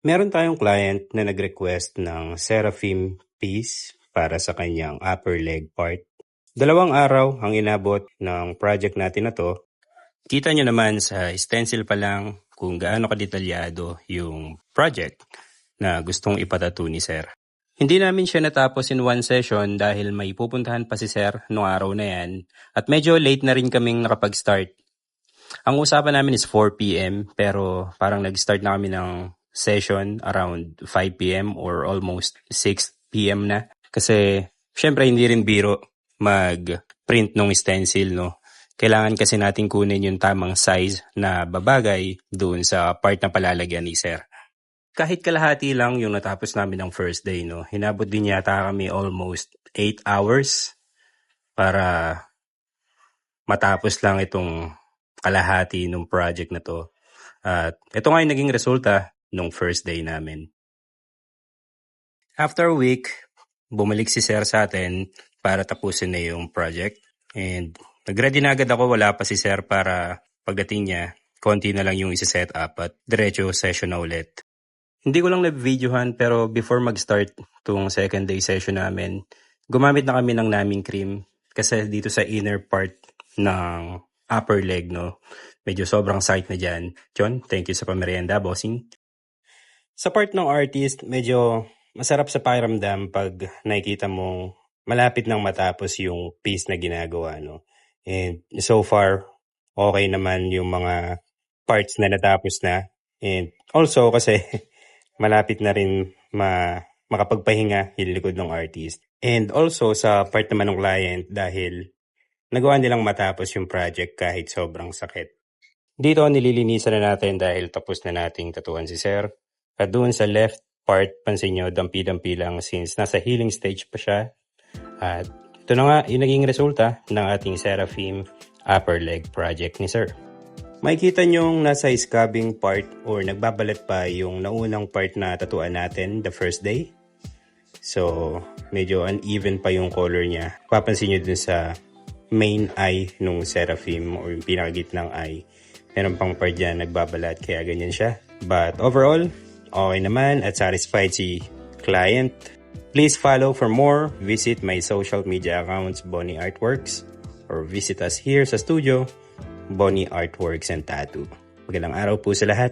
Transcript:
Meron tayong client na nag-request ng Seraphim piece para sa kanyang upper leg part. 2 araw ang inabot ng project natin na to. Kita nyo naman sa stencil pa lang kung gaano kadetalyado yung project na gustong ipatattoo ni Sir. Hindi namin siya natapos in one session dahil may pupuntahan pa si Sir noong araw na yan at medyo late na rin kaming nakapag-start. Ang usapan namin is 4 p.m. pero parang nag-start na kami ng session around 5 p.m. or almost 6 p.m. na. Kasi syempre hindi rin biro mag-print ng stencil, no? Kailangan kasi natin kunin yung tamang size na babagay doon sa part na palalagyan ni Sir. Kahit kalahati lang yung natapos namin ng first day, no? Hinabot din yata kami almost 8 hours para matapos lang itong kalahati ng project na to. At ito nga yung naging resulta nung first day namin. After a week, bumalik si Sir sa atin para tapusin na yung project. And nag-ready na agad ako, wala pa si Sir para pagdating niya, konti na lang yung isi-set up at diretso session na ulit. Hindi ko lang na-videohan pero before mag-start itong second day session namin, gumamit na kami ng naming cream kasi dito sa inner part ng upper leg, no? Medyo sobrang sakit na dyan. John, thank you sa pamerienda, bossing. Sa part ng artist, medyo masarap sa pakiramdam pag nakikita mong malapit nang matapos yung piece na ginagawa, no? And so far, okay naman yung mga parts na natapos na. And also kasi malapit na rin makapagpahinga yung likod ng artist. And also sa part naman ng client dahil nagawa nilang matapos yung project kahit sobrang sakit. Dito nililinisan na natin dahil tapos na nating tatuan si Sir. At doon sa left part, pansin nyo, dampi-dampi lang since nasa healing stage pa siya. At ito na nga yung naging resulta ng ating Seraphim upper leg project ni Sir. Makikita nyong nasa scabbing part or nagbabalat pa yung naunang part na tatuan natin the first day. So, medyo uneven pa yung color niya. Papansin nyo dun sa main eye nung Seraphim or yung pinakagitnang eye. Meron pang part dyan nagbabalat kaya ganyan siya. But overall, okay naman at satisfied si client. Please follow for more. Visit my social media accounts, Bonnie Artworks, or visit us here sa studio, Bonnie Artworks and Tattoo. Magandang araw po sa lahat.